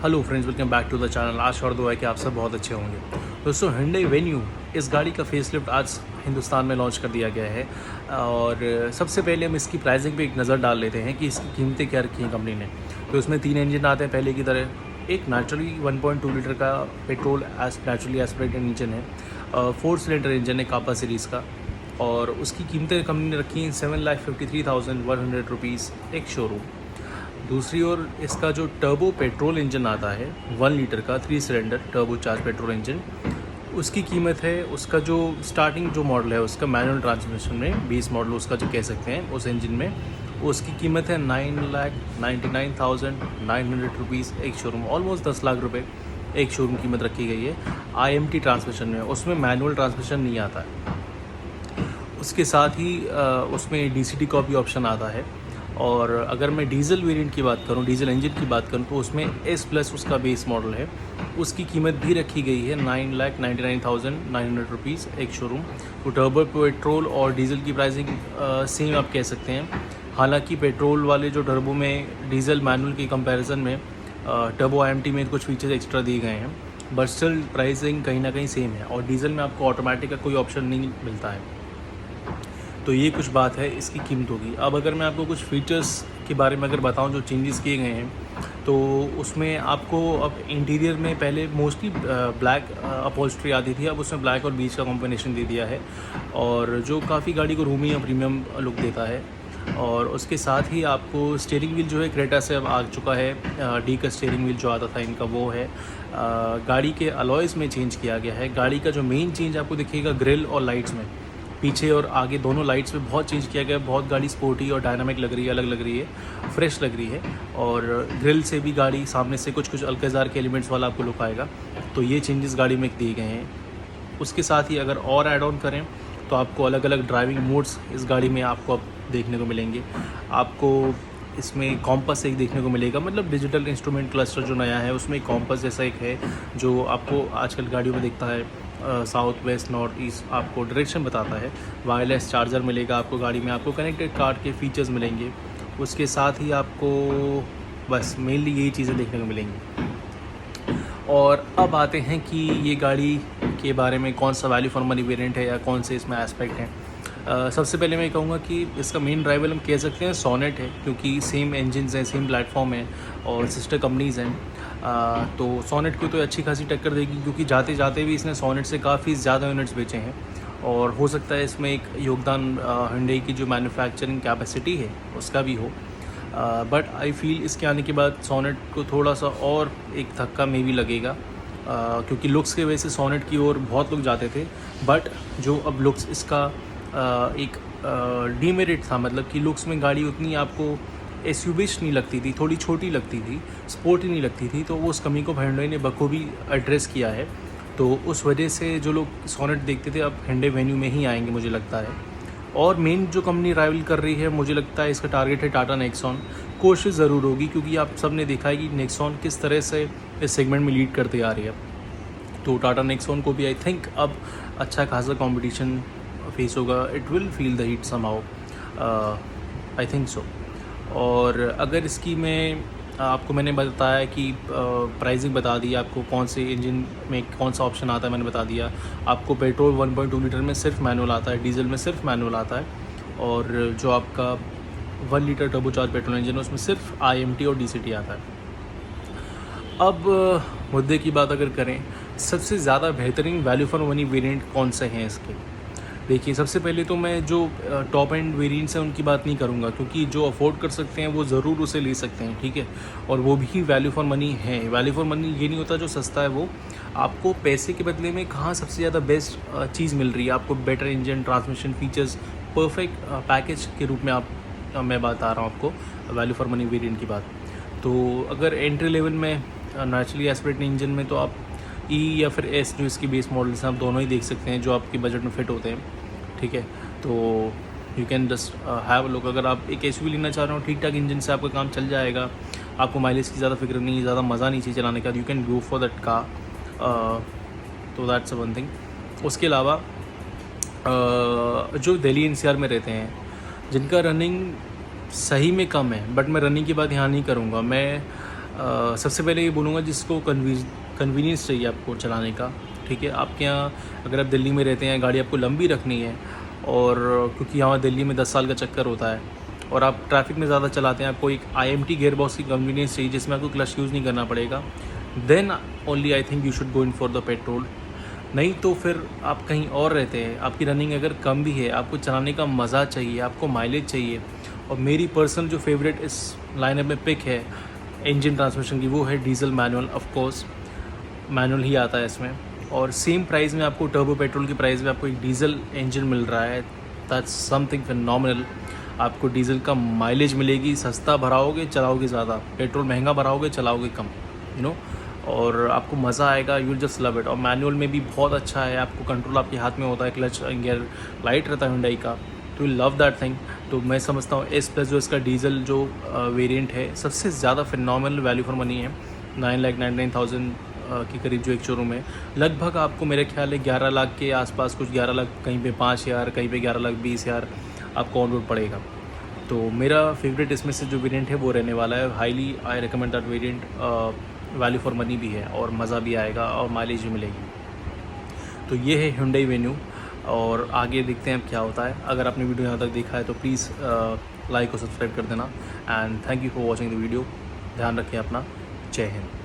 Hello friends, welcome back to the channel. आशा और दुआ है कि आप सब बहुत अच्छे होंगे। दोस्तों, Hyundai वेन्यू इस गाड़ी का फेसलिफ्ट आज हिंदुस्तान में लॉन्च कर दिया गया है। और सबसे पहले हम इसकी प्राइसिंग पे एक नज़र डाल लेते हैं कि इसकी कीमतें क्या रखी हैं कंपनी ने। तो इसमें 3 इंजन आते हैं पहले की तरह। एक नेचुरली 1.2 लीटर का पेट्रोल नेचुरली एस्पिरेटेड इंजन है। 4 सिलेंडर इंजन है कापा सीरीज़ का। और उसकी कीमतें कंपनी ने रखी हैं 7,53,100 रुपीज़ एक शोरूम। दूसरी ओर इसका जो टर्बो पेट्रोल इंजन आता है 1 लीटर का 3 cylinder turbo charge petrol engine, उसकी कीमत है, उसका जो स्टार्टिंग जो मॉडल है उसका मैनुअल ट्रांसमिशन में 20 मॉडल उसका जो कह सकते हैं उस इंजन में, उसकी कीमत है 9,99,900 रुपीज़ एक शोरूम। ऑलमोस्ट 10 लाख रुपए एक शोरूम कीमत रखी गई है। IMT ट्रांसमिशन में, उसमें मैनुअल ट्रांसमिशन नहीं आता है। उसके साथ ही उसमें DCT का भी ऑप्शन आता है। और अगर मैं डीजल वेरिएंट की बात करूं, डीजल इंजन की बात करूं, तो उसमें S+ उसका बेस मॉडल है। उसकी कीमत भी रखी गई है 9,99,900 रुपीज़ एक शोरूम। तो टर्बो पेट्रोल और डीजल की प्राइसिंग सेम आप कह सकते हैं। हालांकि पेट्रोल वाले जो टर्बो में डीजल मैनुअल के कंपैरिजन में टर्बो IMT में कुछ फीचर्स एक्स्ट्रा दिए गए हैं, बट स्टिल प्राइसिंग कहीं ना कहीं सेम है। और डीजल में आपको ऑटोमेटिक का कोई ऑप्शन नहीं मिलता है। तो ये कुछ बात है इसकी कीमतों की। अब अगर मैं आपको कुछ फीचर्स के बारे में अगर बताऊं जो चेंजेस किए गए हैं, तो उसमें आपको अब इंटीरियर में पहले मोस्टली ब्लैक अपहोल्स्ट्री आती थी, अब उसमें ब्लैक और बीच का कॉम्बिनेशन दे दिया है, और जो काफ़ी गाड़ी को रूमी या प्रीमियम लुक देता है। और उसके साथ ही आपको स्टीयरिंग व्हील जो है क्रेटा से अब आ चुका है। D का स्टीयरिंग व्हील जो आता था इनका वो है। गाड़ी के अलॉयज़ में चेंज किया गया है। गाड़ी का जो मेन चेंज आपको दिखेगा ग्रिल और लाइट्स में, पीछे और आगे दोनों लाइट्स में बहुत चेंज किया गया है। बहुत गाड़ी स्पोर्टी और डायनामिक लग रही है, अलग लग रही है, फ्रेश लग रही है। और ग्रिल से भी गाड़ी सामने से कुछ अल्काजार के एलिमेंट्स वाला आपको लुक आएगा। तो ये चेंजेस गाड़ी में दिए गए हैं। उसके साथ ही अगर और ऐड ऑन करें तो आपको अलग अलग ड्राइविंग मोड्स इस गाड़ी में आपको अब देखने को मिलेंगे। आपको इसमें कॉम्पस एक देखने को मिलेगा, मतलब डिजिटल इंस्ट्रूमेंट क्लस्टर जो नया है उसमें कॉम्पस जैसा एक है जो आपको आजकल गाड़ियों में दिखता है। साउथ वेस्ट नॉर्थ ईस्ट आपको डायरेक्शन बताता है। वायरलेस चार्जर मिलेगा आपको गाड़ी में। आपको कनेक्टेड कार के फीचर्स मिलेंगे। उसके साथ ही आपको बस मेनली यही चीज़ें देखने को मिलेंगी। और अब आते हैं कि ये गाड़ी के बारे में कौन सा वैल्यू फॉर मनी वेरिएंट है या कौन से इसमें एस्पेक्ट हैं। सबसे पहले मैं कहूँगा कि इसका मेन राइवल हम कह सकते हैं सोनेट है, क्योंकि सेम इंजन्स हैं, सेम प्लेटफॉर्म है और सिस्टर कंपनीज़ हैं। तो सोनेट को तो अच्छी खासी टक्कर देगी, क्योंकि जाते जाते भी इसने सोनेट से काफ़ी ज़्यादा यूनिट्स बेचे हैं। और हो सकता है इसमें एक योगदान Hyundai की जो मैन्युफैक्चरिंग कैपेसिटी है उसका भी हो। बट आई फील इसके आने के बाद सोनेट को थोड़ा सा और एक धक्का में भी लगेगा, क्योंकि लुक्स के वजह से सोनेट की ओर बहुत लोग जाते थे। बट जो अब लुक्स इसका एक डीमेरिट था, मतलब कि लुक्स में गाड़ी उतनी आपको एसयूविश नहीं लगती थी, थोड़ी छोटी लगती थी, स्पोर्टी नहीं लगती थी। तो वो उस कमी को Hyundai ने बखूबी एड्रेस किया है। तो उस वजह से जो लोग सोनेट देखते थे अब Hyundai वेन्यू में ही आएंगे मुझे लगता है। और मेन जो कंपनी राइवल कर रही है, मुझे लगता है इसका टारगेट है टाटा नेक्सॉन। कोशिश ज़रूर होगी, क्योंकि आप सब ने देखा है कि नेक्सॉन किस तरह से इस सेगमेंट में लीड करते आ रही है। तो टाटा नेक्सॉन को भी आई थिंक अब अच्छा खासा कंपटीशन फेस होगा। It will feel the heat somehow, I think so. और अगर इसकी मैं आपको मैंने बताया कि प्राइसिंग बता दी, आपको कौन से इंजन में कौन सा ऑप्शन आता है मैंने बता दिया। आपको पेट्रोल 1.2 लीटर में सिर्फ मैनुअल आता है, डीजल में सिर्फ मैनुअल आता है। और जो आपका 1 litre turbo charge petrol engine है उसमें सिर्फ IMT और DCT आता है। अब मुद्दे की बात अगर करें, सबसे ज़्यादा बेहतरीन वैल्यू फॉर मनी वेरिएंट कौन से हैं इसके। देखिए, सबसे पहले तो मैं जो टॉप एंड वेरिएंट्स हैं उनकी बात नहीं करूंगा, क्योंकि जो अफोर्ड कर सकते हैं वो ज़रूर उसे ले सकते हैं, ठीक है। और वो भी वैल्यू फॉर मनी है। वैल्यू फॉर मनी ये नहीं होता जो सस्ता है वो आपको पैसे के बदले में कहाँ सबसे ज़्यादा बेस्ट चीज़ मिल रही है आपको। Better engine, transmission features, perfect package के रूप में मैं बता रहा हूँ आपको वैल्यू फॉर मनी वेरिएंट की बात। तो अगर एंट्री लेवल में नेचुरली एस्पिरेटेड इंजन में तो आप E या फिर S जो इसकी बेस मॉडल्स हैं आप दोनों ही देख सकते हैं जो आपके बजट में फिट होते हैं, ठीक है। तो you can just have a look. अगर आप एक SUV लेना चाह रहे हो, ठीक ठाक इंजन से आपका काम चल जाएगा, आपको माइलेज की ज़्यादा फिक्र नहीं है, ज़्यादा मज़ा नहीं चाहिए चलाने का, you can go for that car. तो दैट्स वन थिंग। उसके अलावा जो दिल्ली NCR में रहते हैं, जिनका रनिंग सही में कम है, बट मैं रनिंग की बात यहाँ नहीं करूँगा। मैं सबसे पहले ये बोलूँगा जिसको कन्वीनियंस चाहिए आपको चलाने का, ठीक है। आपके यहाँ अगर आप दिल्ली में रहते हैं, गाड़ी आपको लंबी रखनी है, और क्योंकि यहाँ दिल्ली में 10 साल का चक्कर होता है और आप ट्रैफिक में ज़्यादा चलाते हैं, आपको एक IMT गियर बॉक्स की कन्वीनियंस चाहिए जिसमें आपको क्लच यूज़ नहीं करना पड़ेगा, then only I think you should go in for the petrol. नहीं तो फिर आप कहीं और रहते हैं, आपकी रनिंग अगर कम भी है, आपको चलाने का मज़ा चाहिए, आपको माइलेज चाहिए, और मेरी पर्सनल जो फेवरेट इस लाइनअप में पिक है इंजन ट्रांसमिशन की, वो है diesel manual. Of course manual ही आता है इसमें, और सेम प्राइस में आपको टर्बो पेट्रोल की प्राइस में आपको एक डीजल इंजन मिल रहा है। That's something phenomenal. आपको डीजल का माइलेज मिलेगी, सस्ता भराओगे चलाओगे ज़्यादा, पेट्रोल महंगा भराओगे चलाओगे कम, यू नो, और आपको मज़ा आएगा, यू जस्ट लव इट। और मैनुअल में भी बहुत अच्छा है, आपको कंट्रोल आपके हाथ में होता है, क्लच गियर लाइट रहता है हुंडई का, तो यू लव दैट थिंग। तो मैं समझता हूँ S+ जो इसका डीजल जो वेरिएंट है सबसे ज़्यादा फिनोमिनल वैल्यू फॉर मनी है। 9,99,000 के करीब जो एक शोरूम है, लगभग आपको मेरे ख्याल है 11 लाख के आसपास, कुछ 11 लाख, कहीं पे 5,000, कहीं पे 11,20,000 आपको ऑन रोड पड़ेगा। तो मेरा फेवरेट इसमें से जो वेरिएंट है वो रहने वाला है। Highly I recommend that variant. Value for money भी है और मज़ा भी आएगा और माइलेज भी मिलेगी। तो ये है Hyundai Venue, और आगे देखते हैं अब क्या होता है। अगर आपने वीडियो यहाँ तक देखा है तो प्लीज़ लाइक और सब्सक्राइब कर देना, and thank you for watching the video. ध्यान रखें अपना। जय हिंद।